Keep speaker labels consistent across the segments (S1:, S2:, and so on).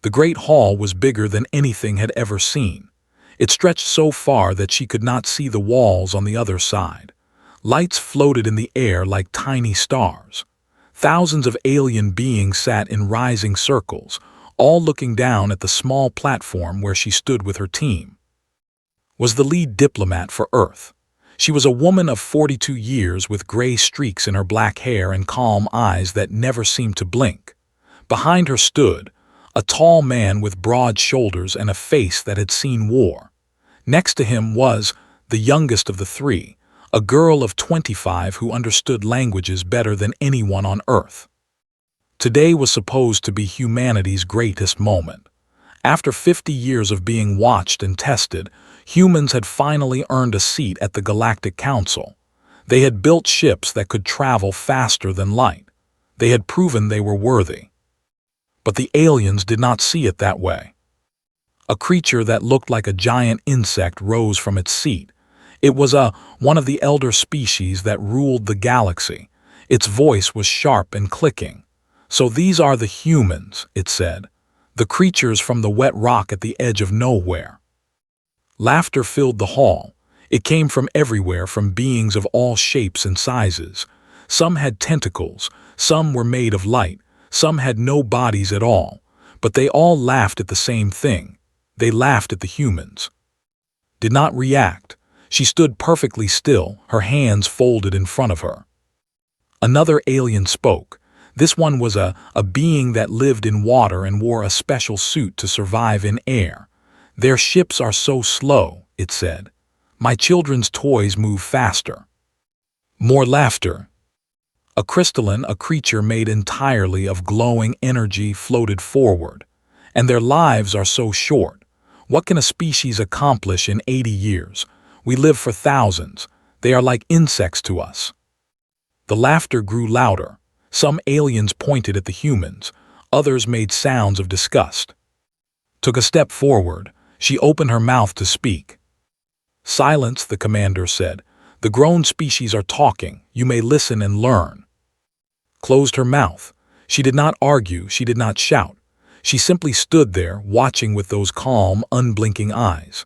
S1: The great hall was bigger than anything had ever seen. It stretched so far that she could not see the walls on the other side. Lights floated in the air like tiny stars. Thousands of alien beings sat in rising circles, all looking down at the small platform where she stood with her team. Was the lead diplomat for Earth. She was a woman of 42 years with gray streaks in her black hair and calm eyes that never seemed to blink. Behind her stood a tall man with broad shoulders and a face that had seen war. Next to him was the youngest of the three, a girl of 25 who understood languages better than anyone on Earth. Today was supposed to be humanity's greatest moment. After 50 years of being watched and tested, humans had finally earned a seat at the Galactic Council. They had built ships that could travel faster than light. They had proven they were worthy. But the aliens did not see it that way. A creature that looked like a giant insect rose from its seat. It was one of the elder species that ruled the galaxy. Its voice was sharp and clicking. "So these are the humans," it said. "The creatures from the wet rock at the edge of nowhere." Laughter filled the hall. It came from everywhere, from beings of all shapes and sizes. Some had tentacles, some were made of light, some had no bodies at all, but they all laughed at the same thing. They laughed at the humans. Did not react. She stood perfectly still, her hands folded in front of her. Another alien spoke. This one was a being that lived in water and wore a special suit to survive in air. "Their ships are so slow," it said. "My children's toys move faster." More laughter. A crystalline, a creature made entirely of glowing energy, floated forward. "And their lives are so short. What can a species accomplish in 80 years? We live for thousands. They are like insects to us." The laughter grew louder. Some aliens pointed at the humans. Others made sounds of disgust. Took a step forward. She opened her mouth to speak. "Silence," the commander said. "The grown species are talking. You may listen and learn." Closed her mouth. She did not argue, she did not shout. She simply stood there, watching with those calm, unblinking eyes.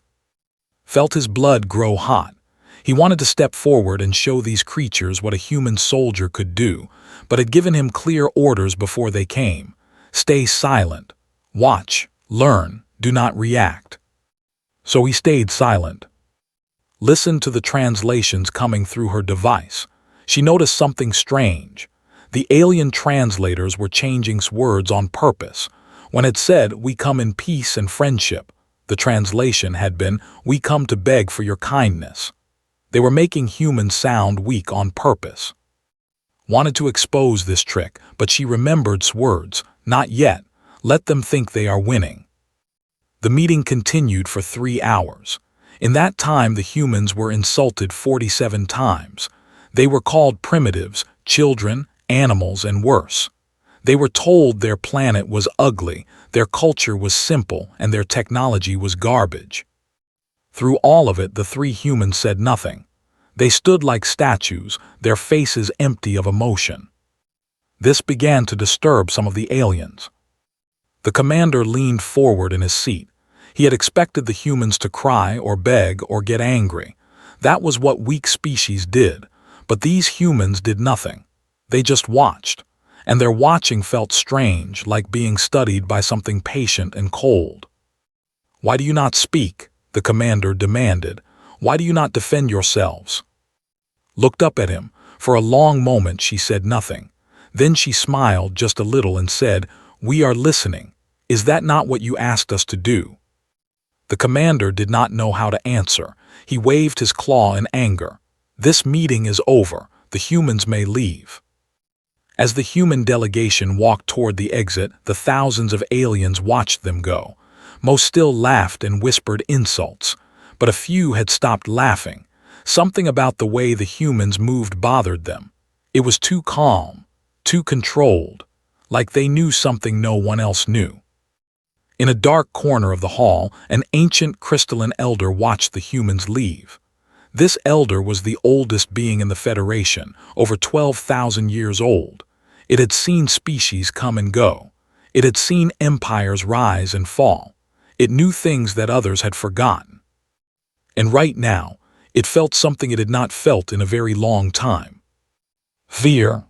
S1: Felt his blood grow hot. He wanted to step forward and show these creatures what a human soldier could do, but had given him clear orders before they came. Stay silent. Watch. Learn. Do not react. So he stayed silent. Listened to the translations coming through her device. She noticed something strange. The alien translators were changing words on purpose. When it said, "We come in peace and friendship," the translation had been, "We come to beg for your kindness." They were making humans sound weak on purpose. Wanted to expose this trick, but she remembered words. "Not yet. Let them think they are winning." The meeting continued for 3 hours. In that time, the humans were insulted 47 times. They were called primitives, children, animals, and worse. They were told their planet was ugly, their culture was simple, and their technology was garbage. Through all of it, the three humans said nothing. They stood like statues, their faces empty of emotion. This began to disturb some of the aliens. The commander leaned forward in his seat. He had expected the humans to cry or beg or get angry. That was what weak species did. But these humans did nothing. They just watched. And their watching felt strange, like being studied by something patient and cold. "Why do you not speak?" the commander demanded. "Why do you not defend yourselves?" Looked up at him. For a long moment she said nothing. Then she smiled just a little and said, "We are listening. Is that not what you asked us to do?" The commander did not know how to answer. He waved his claw in anger. "This meeting is over. The humans may leave." As the human delegation walked toward the exit, the thousands of aliens watched them go. Most still laughed and whispered insults, but a few had stopped laughing. Something about the way the humans moved bothered them. It was too calm, too controlled, like they knew something no one else knew. In a dark corner of the hall, an ancient crystalline elder watched the humans leave. This elder was the oldest being in the Federation, over 12,000 years old. It had seen species come and go. It had seen empires rise and fall. It knew things that others had forgotten. And right now, it felt something it had not felt in a very long time. Fear.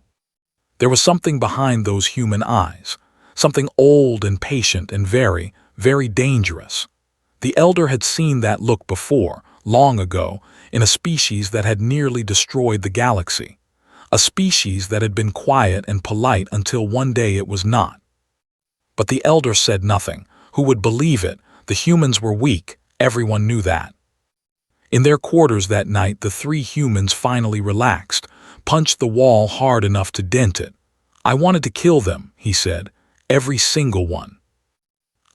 S1: There was something behind those human eyes, something old and patient and very, very dangerous. The Elder had seen that look before, long ago, in a species that had nearly destroyed the galaxy. A species that had been quiet and polite until one day it was not. But the Elder said nothing. Who would believe it? The humans were weak, everyone knew that. In their quarters that night, the three humans finally relaxed, punched the wall hard enough to dent it. I wanted to kill them, he said, every single one.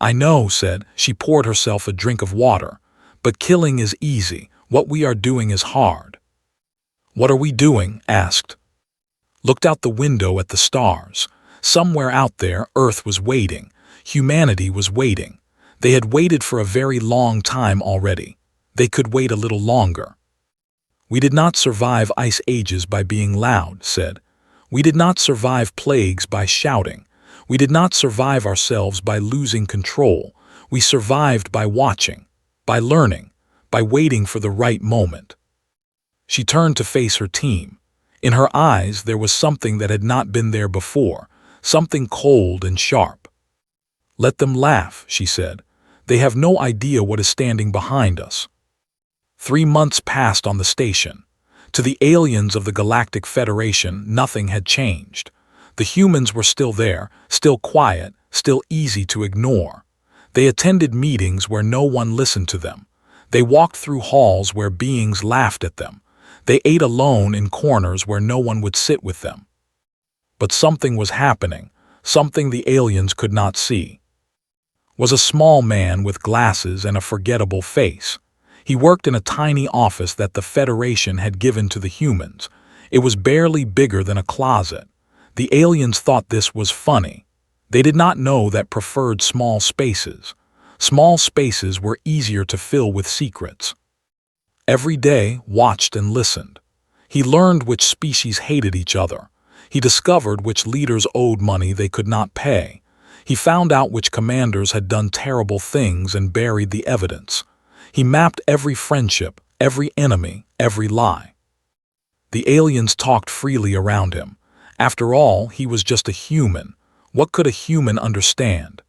S1: I know, said, she poured herself a drink of water. But killing is easy, what we are doing is hard. What are we doing? Asked. Looked out the window at the stars. Somewhere out there, Earth was waiting. Humanity was waiting. They had waited for a very long time already. They could wait a little longer. We did not survive ice ages by being loud, said. We did not survive plagues by shouting. We did not survive ourselves by losing control. We survived by watching, by learning, by waiting for the right moment. She turned to face her team. In her eyes there was something that had not been there before, something cold and sharp. Let them laugh, she said. They have no idea what is standing behind us. 3 months passed on the station. To the aliens of the Galactic Federation, nothing had changed. The humans were still there, still quiet, still easy to ignore. They attended meetings where no one listened to them. They walked through halls where beings laughed at them. They ate alone in corners where no one would sit with them. But something was happening, something the aliens could not see. Was a small man with glasses and a forgettable face. He worked in a tiny office that the Federation had given to the humans. It was barely bigger than a closet. The aliens thought this was funny. They did not know that preferred small spaces. Small spaces were easier to fill with secrets. Every day, watched and listened. He learned which species hated each other. He discovered which leaders owed money they could not pay. He found out which commanders had done terrible things and buried the evidence. He mapped every friendship, every enemy, every lie. The aliens talked freely around him. After all, he was just a human. What could a human understand?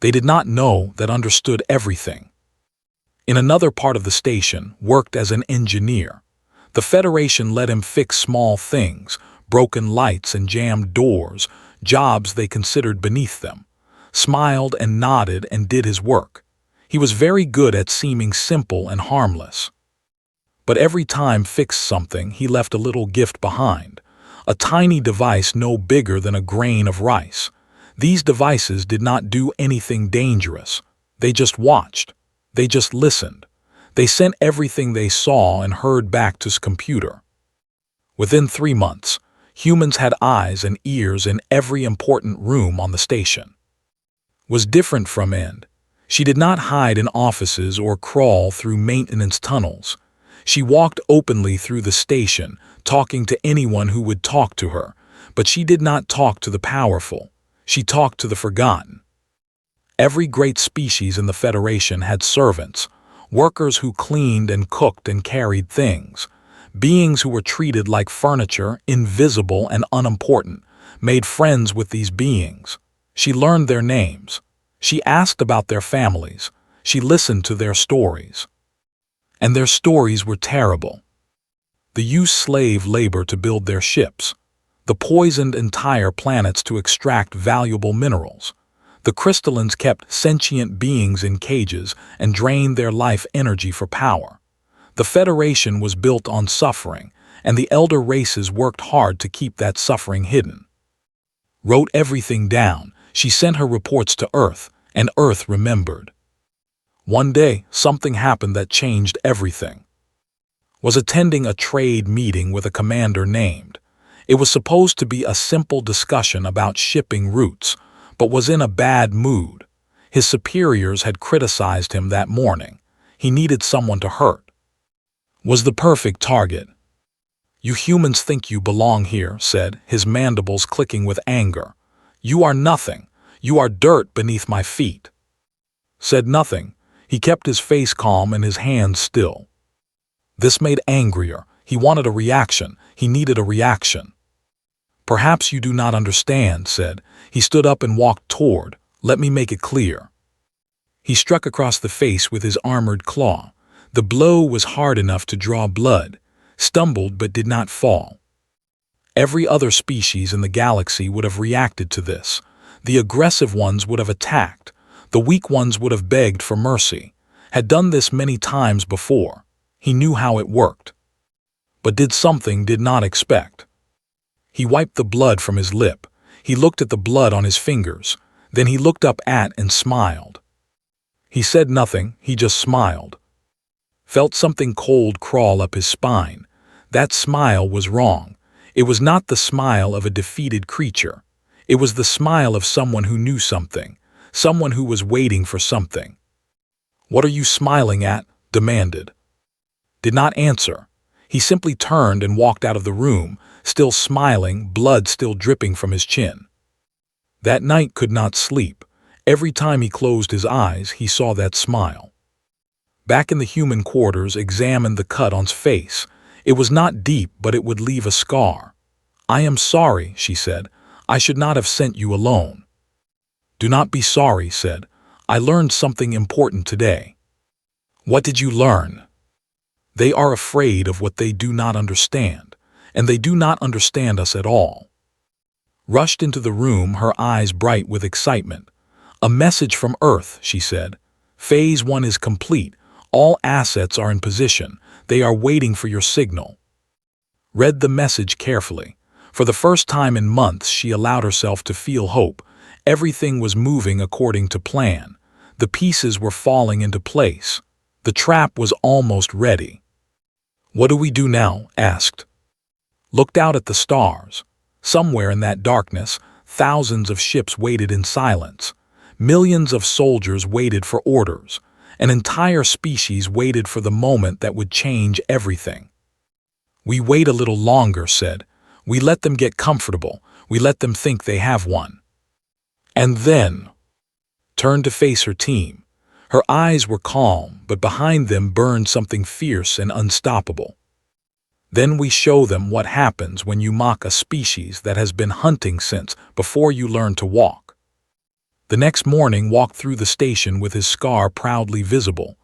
S1: They did not know that understood everything. In another part of the station, worked as an engineer. The Federation let him fix small things, broken lights and jammed doors, jobs they considered beneath them. Smiled and nodded and did his work. He was very good at seeming simple and harmless. But every time fixed something, he left a little gift behind. A tiny device no bigger than a grain of rice. These devices did not do anything dangerous. They just watched. They just listened. They sent everything they saw and heard back to his computer. Within 3 months, humans had eyes and ears in every important room on the station. Was different from End. She did not hide in offices or crawl through maintenance tunnels. She walked openly through the station, talking to anyone who would talk to her, but she did not talk to the powerful. She talked to the forgotten. Every great species in the Federation had servants, workers who cleaned and cooked and carried things, beings who were treated like furniture, invisible and unimportant, made friends with these beings. She learned their names. She asked about their families. She listened to their stories. And their stories were terrible. The used slave labor to build their ships. The poisoned entire planets to extract valuable minerals. The crystallines kept sentient beings in cages and drained their life energy for power. The Federation was built on suffering, and the elder races worked hard to keep that suffering hidden. Wrote everything down. She sent her reports to Earth, and Earth remembered. One day, something happened that changed everything. Was attending a trade meeting with a commander named. It was supposed to be a simple discussion about shipping routes, but was in a bad mood. His superiors had criticized him that morning. He needed someone to hurt. Was the perfect target. You humans think you belong here, said, his mandibles clicking with anger. You are nothing. You are dirt beneath my feet. Said nothing. He kept his face calm and his hands still. This made angrier. He wanted a reaction. He needed a reaction. Perhaps you do not understand, said. He stood up and walked toward. Let me make it clear. He struck across the face with his armored claw. The blow was hard enough to draw blood, stumbled but did not fall. Every other species in the galaxy would have reacted to this. The aggressive ones would have attacked. The weak ones would have begged for mercy. Had done this many times before. He knew how it worked. But did something did not expect. He wiped the blood from his lip. He looked at the blood on his fingers. Then he looked up at and smiled. He said nothing, he just smiled. Felt something cold crawl up his spine. That smile was wrong. It was not the smile of a defeated creature. It was the smile of someone who knew something, someone who was waiting for something. What are you smiling at? Demanded. Did not answer. He simply turned and walked out of the room, still smiling, blood still dripping from his chin. That night could not sleep. Every time he closed his eyes, he saw that smile. Back in the human quarters, examined the cut on his face. It was not deep, but it would leave a scar. I am sorry, she said. I should not have sent you alone. Do not be sorry, said. I learned something important today. What did you learn? They are afraid of what they do not understand, and they do not understand us at all. Rushed into the room, her eyes bright with excitement. A message from Earth, she said. Phase 1 is complete. All assets are in position. They are waiting for your signal. Read the message carefully. For the first time in months, she allowed herself to feel hope. Everything was moving according to plan. The pieces were falling into place. The trap was almost ready. What do we do now? Asked. Looked out at the stars. Somewhere in that darkness, thousands of ships waited in silence. Millions of soldiers waited for orders. An entire species waited for the moment that would change everything. We wait a little longer, said. We let them get comfortable. We let them think they have one. And then turned to face her team. Her eyes were calm, but behind them burned something fierce and unstoppable. Then we show them what happens when you mock a species that has been hunting since before you learn to walk. The next morning walked through the station with his scar proudly visible.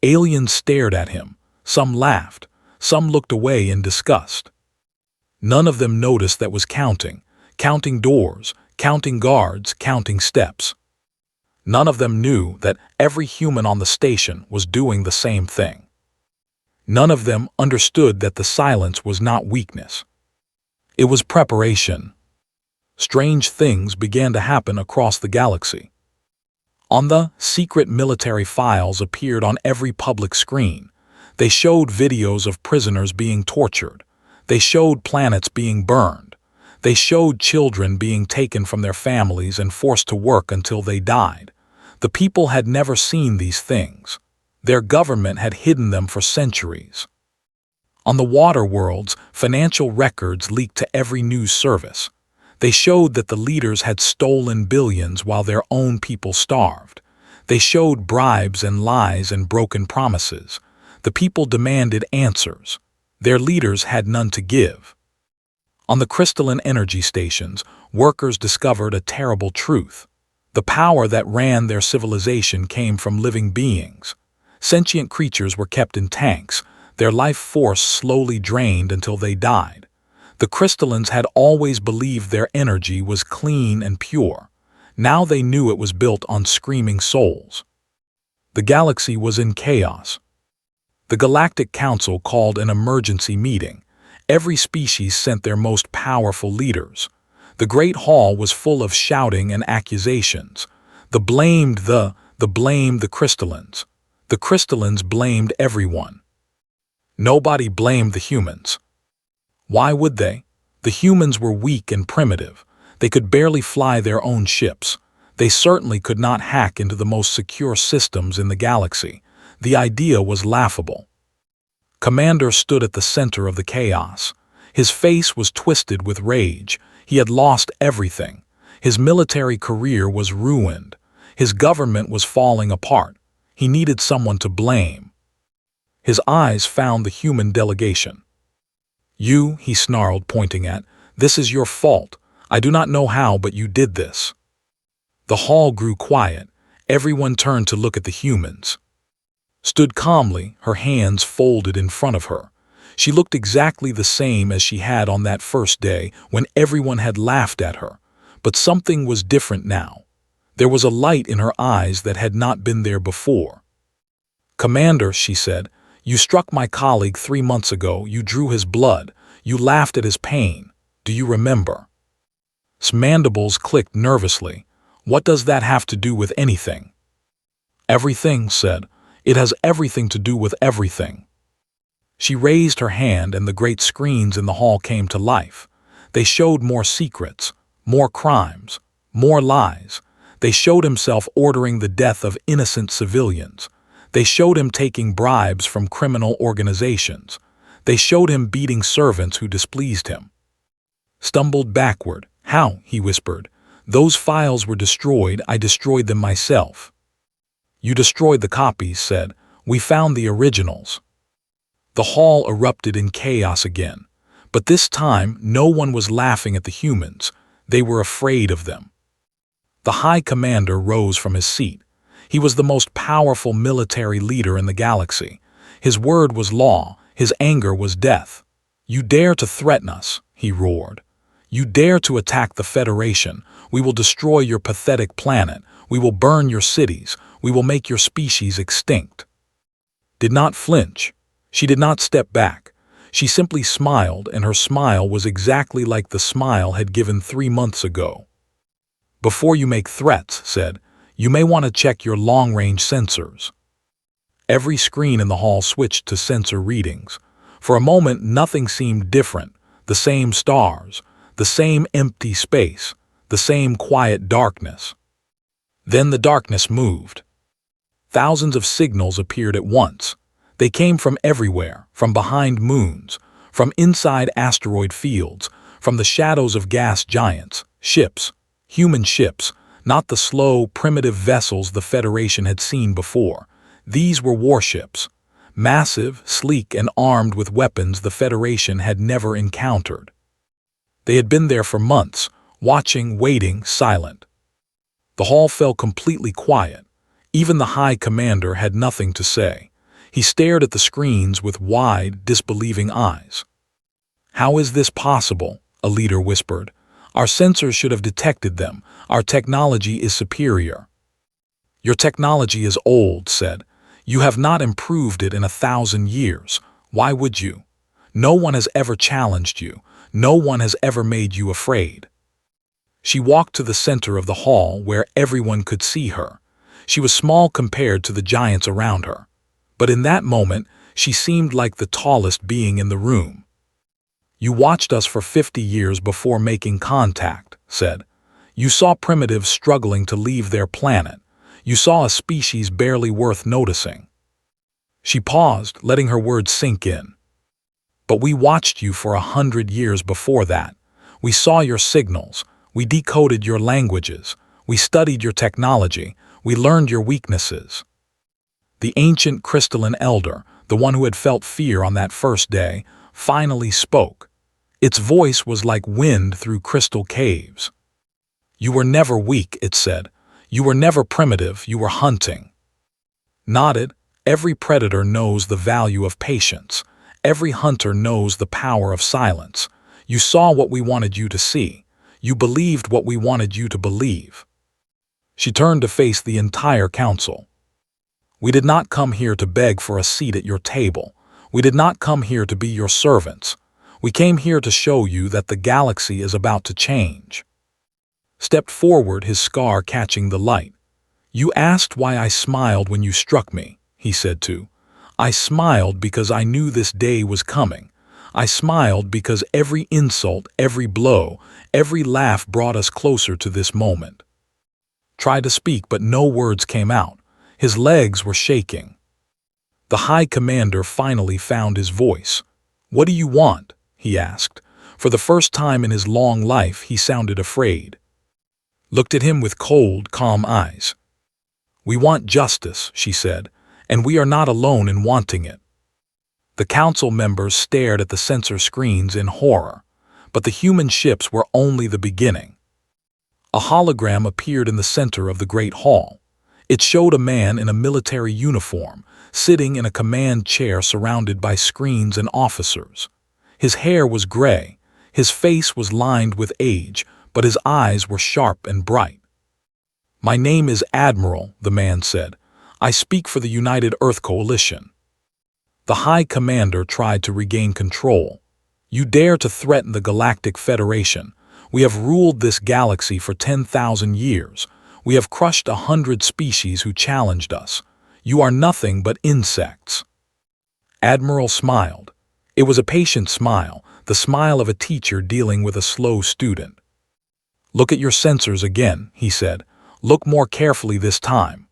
S1: Aliens stared at him. Some laughed. Some looked away in disgust. None of them noticed that was counting doors, counting guards, counting steps. None of them knew that every human on the station was doing the same thing. None of them understood that the silence was not weakness. It was preparation. Strange things began to happen across the galaxy. On the secret military files appeared on every public screen. They showed videos of prisoners being tortured. They showed planets being burned. They showed children being taken from their families and forced to work until they died. The people had never seen these things. Their government had hidden them for centuries. On the water worlds, financial records leaked to every news service. They showed that the leaders had stolen billions while their own people starved. They showed bribes and lies and broken promises. The people demanded answers. Their leaders had none to give. On the crystalline energy stations, workers discovered a terrible truth. The power that ran their civilization came from living beings. Sentient creatures were kept in tanks, their life force slowly drained until they died. The crystallines had always believed their energy was clean and pure. Now they knew it was built on screaming souls. The galaxy was in chaos. The Galactic Council called an emergency meeting. Every species sent their most powerful leaders. The Great Hall was full of shouting and accusations. The crystallines. The crystallines blamed everyone. Nobody blamed the humans. Why would they? The humans were weak and primitive. They could barely fly their own ships. They certainly could not hack into the most secure systems in the galaxy. The idea was laughable. Commander stood at the center of the chaos. His face was twisted with rage. He had lost everything. His military career was ruined. His government was falling apart. He needed someone to blame. His eyes found the human delegation. "You," he snarled, pointing at, "this is your fault. I do not know how, but you did this." The hall grew quiet. Everyone turned to look at the humans. Stood calmly, her hands folded in front of her. She looked exactly the same as she had on that first day when everyone had laughed at her. But something was different now. There was a light in her eyes that had not been there before. "Commander," she said, "you struck my colleague 3 months ago. You drew his blood. You laughed at his pain. Do you remember?" His mandibles clicked nervously. "What does that have to do with anything?" "Everything," said. "It has everything to do with everything." She raised her hand and the great screens in the hall came to life. They showed more secrets, more crimes, more lies. They showed himself ordering the death of innocent civilians. They showed him taking bribes from criminal organizations. They showed him beating servants who displeased him. Stumbled backward. "How?" he whispered. "Those files were destroyed. I destroyed them myself." "You destroyed the copies," said. "We found the originals." The hall erupted in chaos again. But this time, no one was laughing at the humans. They were afraid of them. The High Commander rose from his seat. He was the most powerful military leader in the galaxy. His word was law. His anger was death. "You dare to threaten us," he roared. "You dare to attack the Federation. We will destroy your pathetic planet. We will burn your cities. We will make your species extinct." Did not flinch. She did not step back. She simply smiled, and her smile was exactly like the smile had given 3 months ago. "Before you make threats," said, "you may want to check your long-range sensors." Every screen in the hall switched to sensor readings. For a moment, nothing seemed different. The same stars, the same empty space, the same quiet darkness. Then the darkness moved. Thousands of signals appeared at once. They came from everywhere, from behind moons, from inside asteroid fields, from the shadows of gas giants, ships, human ships, not the slow, primitive vessels the Federation had seen before. These were warships, massive, sleek, and armed with weapons the Federation had never encountered. They had been there for months, watching, waiting, silent. The hall fell completely quiet. Even the High Commander had nothing to say. He stared at the screens with wide, disbelieving eyes. "How is this possible?" a leader whispered. "Our sensors should have detected them. Our technology is superior." "Your technology is old," said. "You have not improved it in 1,000 years. Why would you? No one has ever challenged you. No one has ever made you afraid." She walked to the center of the hall where everyone could see her. She was small compared to the giants around her. But in that moment, she seemed like the tallest being in the room. "You watched us for 50 years before making contact," said. "You saw primitives struggling to leave their planet. You saw a species barely worth noticing." She paused, letting her words sink in. "But we watched you for 100 years before that. We saw your signals. We decoded your languages. We studied your technology. We learned your weaknesses." The ancient crystalline elder, the one who had felt fear on that first day, finally spoke. Its voice was like wind through crystal caves. "You were never weak," it said. "You were never primitive. You were hunting." Nodded. Every predator knows the value of patience. Every hunter knows the power of silence. You saw what we wanted you to see. You believed what we wanted you to believe. She turned to face the entire council. "We did not come here to beg for a seat at your table. We did not come here to be your servants. We came here to show you that the galaxy is about to change." Stepped forward, his scar catching the light. "You asked why I smiled when you struck me," he said too. "I smiled because I knew this day was coming. I smiled because every insult, every blow, every laugh brought us closer to this moment." Tried to speak, but no words came out. His legs were shaking. The High Commander finally found his voice. "What do you want?" he asked. For the first time in his long life, he sounded afraid. looked at him with cold, calm eyes. "We want justice," she said, "and we are not alone in wanting it." The council members stared at the sensor screens in horror, but the human ships were only the beginning. A hologram appeared in the center of the great hall. It showed a man in a military uniform, sitting in a command chair surrounded by screens and officers. His hair was gray, his face was lined with age, but his eyes were sharp and bright. "My name is Admiral," the man said. "I speak for the United Earth Coalition." The High Commander tried to regain control. "You dare to threaten the Galactic Federation. We have ruled this galaxy for 10,000 years. We have crushed 100 species who challenged us. You are nothing but insects." Admiral smiled. It was a patient smile, the smile of a teacher dealing with a slow student. "Look at your sensors again," he said. "Look more carefully this time."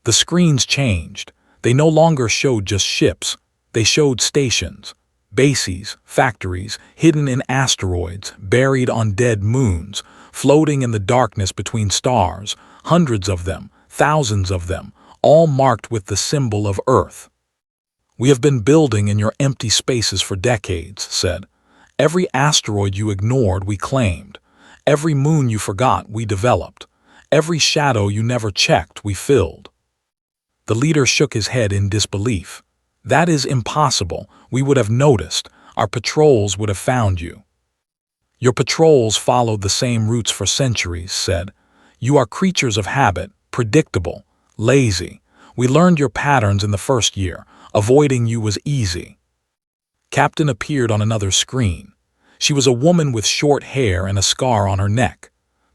S1: The screens changed. They no longer showed just ships. They showed stations, bases, factories, hidden in asteroids, buried on dead moons, floating in the darkness between stars, hundreds of them, thousands of them, all marked with the symbol of Earth. "We have been building in your empty spaces for decades," said. "Every asteroid you ignored, we claimed. Every moon you forgot, we developed. Every shadow you never checked, we filled." The leader shook his head in disbelief. "That is impossible. We would have noticed. Our patrols would have found you." "Your patrols followed the same routes for centuries," said. "You are creatures of habit, predictable, lazy. We learned your patterns in the first year. Avoiding you was easy." Captain appeared on another screen. She was a woman with short hair and a scar on her neck.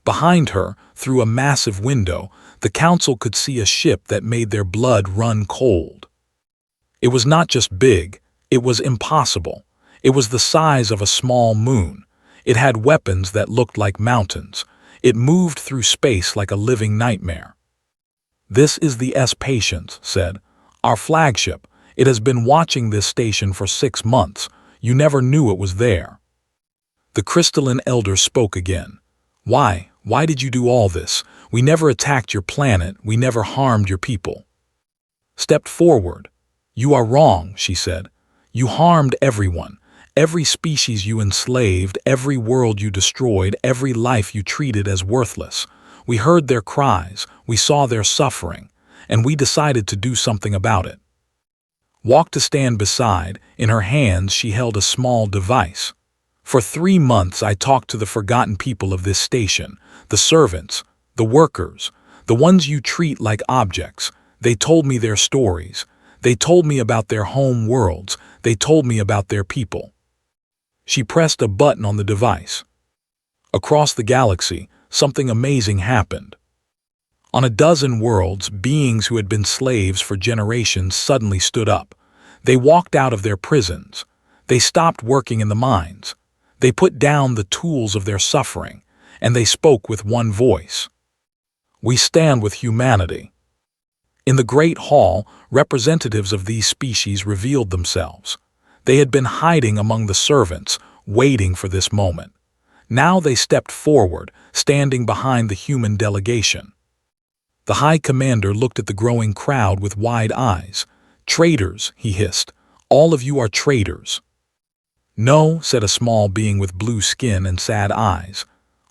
S1: Behind her, through a massive window, the council could see a ship that made their blood run cold. It was not just big, it was impossible. It was the size of a small moon. It had weapons that looked like mountains. It moved through space like a living nightmare. "This is the S-Patience," said. "Our flagship. It has been watching this station for 6 months. You never knew it was there." The crystalline elder spoke again. Why did you do all this? We never attacked your planet. We never harmed your people." Stepped forward. "You are wrong," she said. "You harmed everyone. Every species you enslaved, every world you destroyed, every life you treated as worthless. We heard their cries, we saw their suffering, and we decided to do something about it." Walked to stand beside. In her hands she held a small device. "For 3 months I talked to the forgotten people of this station, the servants, the workers, the ones you treat like objects. They told me their stories. They told me about their home worlds. They told me about their people." She pressed a button on the device. Across the galaxy, something amazing happened. On a dozen worlds, beings who had been slaves for generations suddenly stood up. They walked out of their prisons. They stopped working in the mines. They put down the tools of their suffering, and they spoke with one voice. "We stand with humanity." In the Great Hall, representatives of these species revealed themselves. They had been hiding among the servants, waiting for this moment. Now they stepped forward, standing behind the human delegation. The High Commander looked at the growing crowd with wide eyes. "Traitors," he hissed. "All of you are traitors." "No," said a small being with blue skin and sad eyes.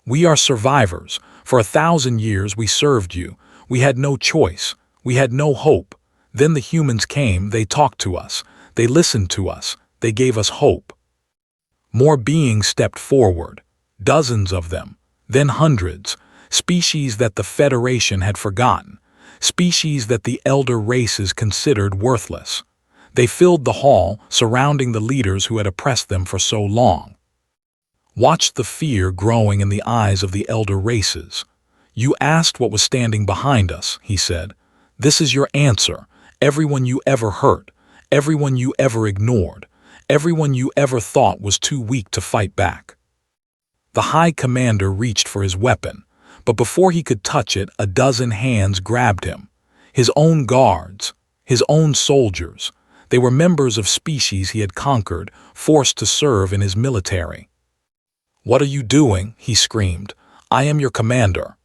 S1: "We are survivors. For 1,000 years we served you. We had no choice. We had no hope. Then the humans came, they talked to us. They listened to us. They gave us hope." More beings stepped forward. Dozens of them. Then hundreds. Species that the Federation had forgotten. Species that the elder races considered worthless. They filled the hall, surrounding the leaders who had oppressed them for so long. Watched the fear growing in the eyes of the elder races. "You asked what was standing behind us," he said. "This is your answer. Everyone you ever hurt, everyone you ever ignored, everyone you ever thought was too weak to fight back." The High Commander reached for his weapon, but before he could touch it, a dozen hands grabbed him. His own guards, his own soldiers. They were members of species he had conquered, forced to serve in his military. "What are you doing?" he screamed. "I am your commander."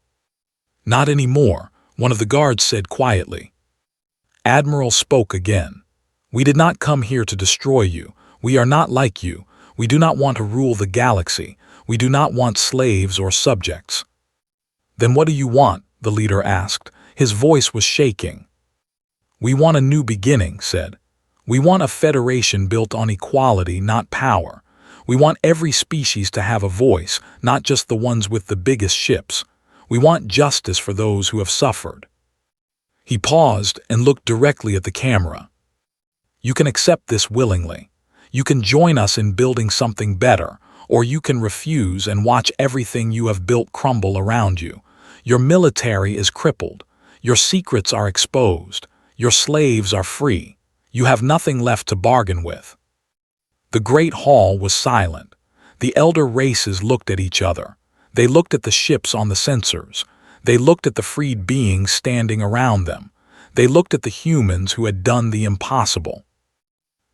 S1: Not anymore, one of the guards said quietly. Admiral spoke again. We did not come here to destroy you. We are not like you. We do not want to rule the galaxy. We do not want slaves or subjects. Then what do you want? The leader asked. His voice was shaking. We want a new beginning, said. We want a federation built on equality, not power. We want every species to have a voice, not just the ones with the biggest ships. We want justice for those who have suffered. He paused and looked directly at the camera. You can accept this willingly. You can join us in building something better, or you can refuse and watch everything you have built crumble around you. Your military is crippled. Your secrets are exposed. Your slaves are free. You have nothing left to bargain with. The great hall was silent. The elder races looked at each other. They looked at the ships on the sensors. They looked at the freed beings standing around them. They looked at the humans who had done the impossible.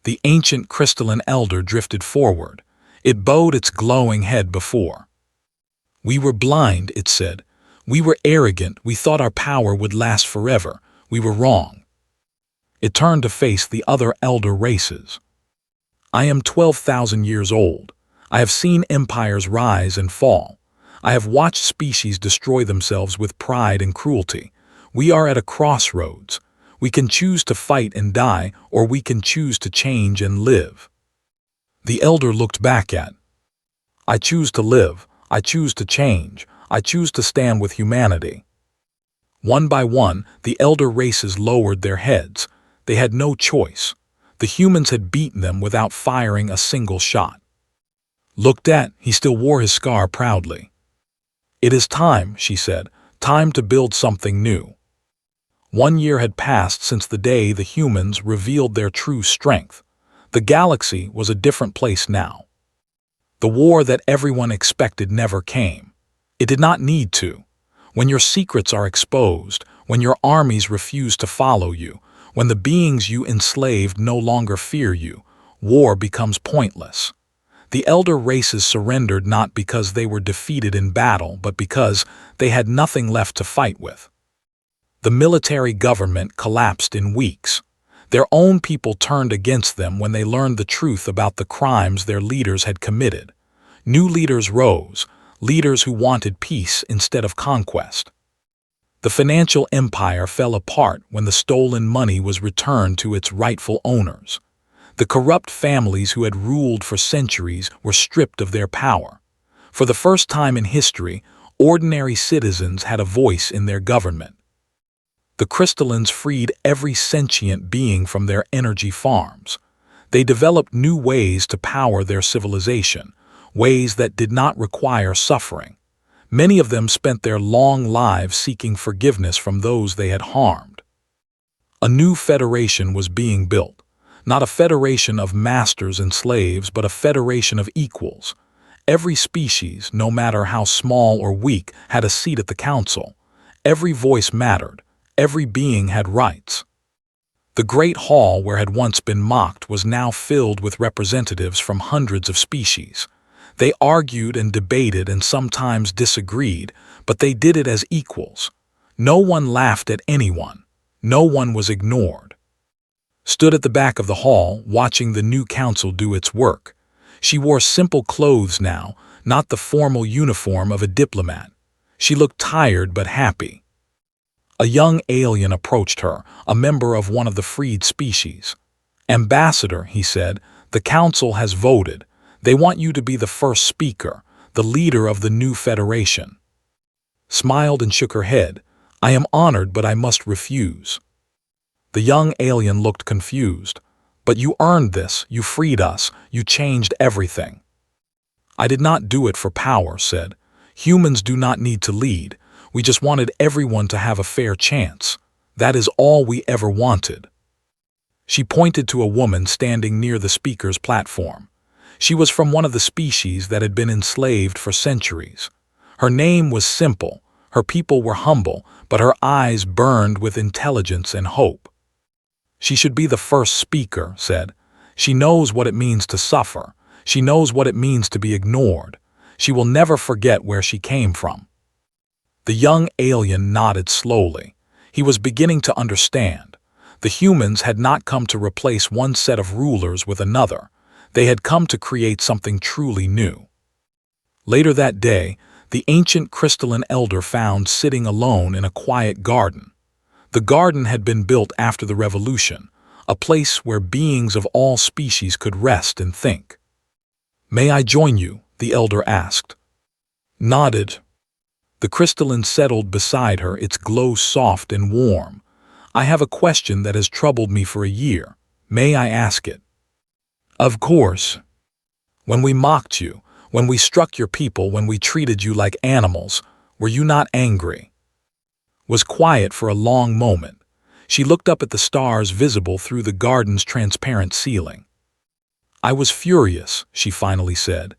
S1: The ancient crystalline elder drifted forward. It bowed its glowing head before. We were blind, it said. We were arrogant. We thought our power would last forever. We were wrong. It turned to face the other elder races. I am 12,000 years old. I have seen empires rise and fall. I have watched species destroy themselves with pride and cruelty. We are at a crossroads. We can choose to fight and die, or we can choose to change and live. The elder looked back at. I choose to live. I choose to change. I choose to stand with humanity. One by one, the elder races lowered their heads. They had no choice. The humans had beaten them without firing a single shot. Looked at, he still wore his scar proudly. It is time, she said, time to build something new. 1 year had passed since the day the humans revealed their true strength. The galaxy was a different place now. The war that everyone expected never came. It did not need to. When your secrets are exposed, when your armies refuse to follow you, when the beings you enslaved no longer fear you, war becomes pointless. The elder races surrendered not because they were defeated in battle, but because they had nothing left to fight with. The military government collapsed in weeks. Their own people turned against them when they learned the truth about the crimes their leaders had committed. New leaders rose, leaders who wanted peace instead of conquest. The financial empire fell apart when the stolen money was returned to its rightful owners. The corrupt families who had ruled for centuries were stripped of their power. For the first time in history, ordinary citizens had a voice in their government. The crystallines freed every sentient being from their energy farms. They developed new ways to power their civilization, ways that did not require suffering. Many of them spent their long lives seeking forgiveness from those they had harmed. A new federation was being built. Not a federation of masters and slaves, but a federation of equals. Every species, no matter how small or weak, had a seat at the council. Every voice mattered. Every being had rights. The great hall where had once been mocked was now filled with representatives from hundreds of species. They argued and debated and sometimes disagreed, but they did it as equals. No one laughed at anyone. No one was ignored. Stood at the back of the hall, watching the new council do its work. She wore simple clothes now, not the formal uniform of a diplomat. She looked tired but happy. A young alien approached her, a member of one of the freed species. "Ambassador," he said, "the council has voted. They want you to be the first speaker, the leader of the new federation." Smiled and shook her head. "I am honored, but I must refuse." The young alien looked confused. "But you earned this, you freed us, you changed everything." "I did not do it for power," said. "Humans do not need to lead. We just wanted everyone to have a fair chance. That is all we ever wanted." She pointed to a woman standing near the speaker's platform. She was from one of the species that had been enslaved for centuries. Her name was simple, her people were humble, but her eyes burned with intelligence and hope. "She should be the first speaker," said. "She knows what it means to suffer. She knows what it means to be ignored. She will never forget where she came from." The young alien nodded slowly. He was beginning to understand. The humans had not come to replace one set of rulers with another. They had come to create something truly new. Later that day, the ancient crystalline elder found sitting alone in a quiet garden. The garden had been built after the revolution, a place where beings of all species could rest and think. "May I join you?" the elder asked. Nodded. The crystalline settled beside her, its glow soft and warm. "I have a question that has troubled me for a year. May I ask it?" "Of course." "When we mocked you, when we struck your people, when we treated you like animals, were you not angry?" Was quiet for a long moment. She looked up at the stars visible through the garden's transparent ceiling. "I was furious," she finally said.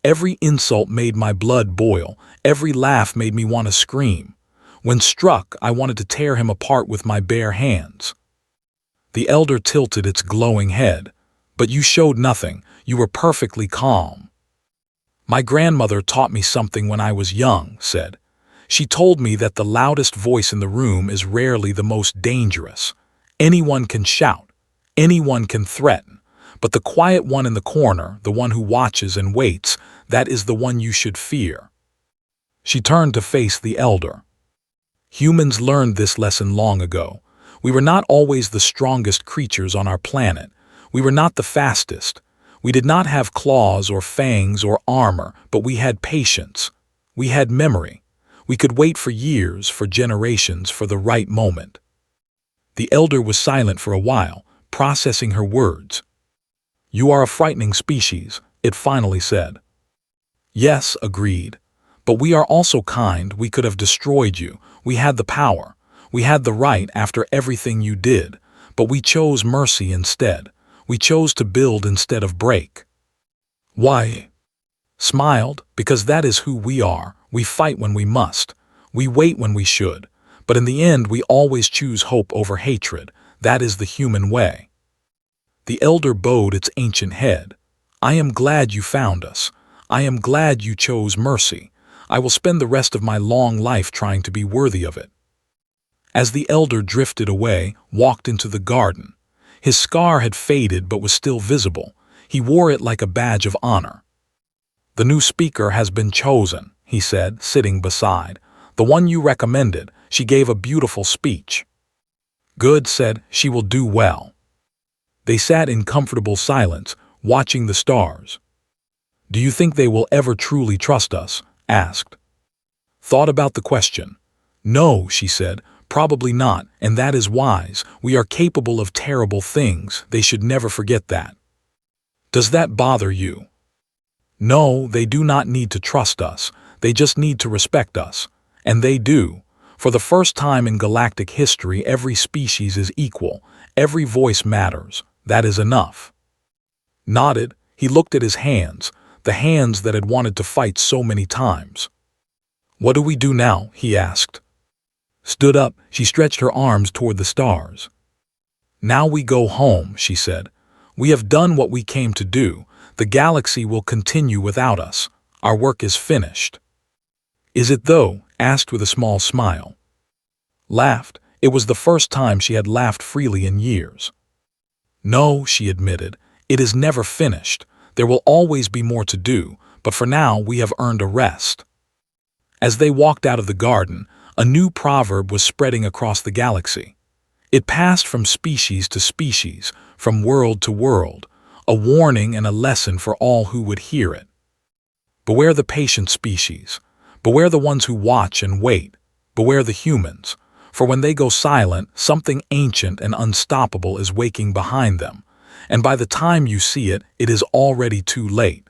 S1: "Every insult made my blood boil. Every laugh made me want to scream. When struck, I wanted to tear him apart with my bare hands." The elder tilted its glowing head. "But you showed nothing. You were perfectly calm." "My grandmother taught me something when I was young," said. "She told me that the loudest voice in the room is rarely the most dangerous. Anyone can shout. Anyone can threaten. But the quiet one in the corner, the one who watches and waits, that is the one you should fear." She turned to face the elder. "Humans learned this lesson long ago. We were not always the strongest creatures on our planet. We were not the fastest. We did not have claws or fangs or armor, but we had patience. We had memory. We could wait for years, for generations, for the right moment." The elder was silent for a while, processing her words. "You are a frightening species," it finally said. "Yes," agreed. "But we are also kind. We could have destroyed you. We had the power. We had the right after everything you did. But we chose mercy instead. We chose to build instead of break." "Why?" Smiled. "Because that is who we are. We fight when we must. We wait when we should. But in the end, we always choose hope over hatred. That is the human way." The elder bowed its ancient head. "I am glad you found us. I am glad you chose mercy. I will spend the rest of my long life trying to be worthy of it." As the elder drifted away, walked into the garden. His scar had faded but was still visible. He wore it like a badge of honor. "The new speaker has been chosen," he said, sitting beside. "The one you recommended. She gave a beautiful speech." "Good," said. "She will do well." They sat in comfortable silence, watching the stars. "Do you think they will ever truly trust us?" asked. Thought about the question. "No," she said. "Probably not, and that is wise. We are capable of terrible things. They should never forget that." "Does that bother you?" "No, they do not need to trust us. They just need to respect us. And they do. For the first time in galactic history, every species is equal. Every voice matters. That is enough." Nodded. He looked at his hands, the hands that had wanted to fight so many times. "What do we do now?" he asked. Stood up, she stretched her arms toward the stars. "Now we go home," she said. "We have done what we came to do. The galaxy will continue without us. Our work is finished." "Is it though?" asked with a small smile. Laughed. It was the first time she had laughed freely in years. "No," she admitted. "It is never finished. There will always be more to do, but for now we have earned a rest." As they walked out of the garden, a new proverb was spreading across the galaxy. It passed from species to species, from world to world, a warning and a lesson for all who would hear it. Beware the patient species. Beware the ones who watch and wait. Beware the humans. For when they go silent, something ancient and unstoppable is waking behind them. And by the time you see it, it is already too late.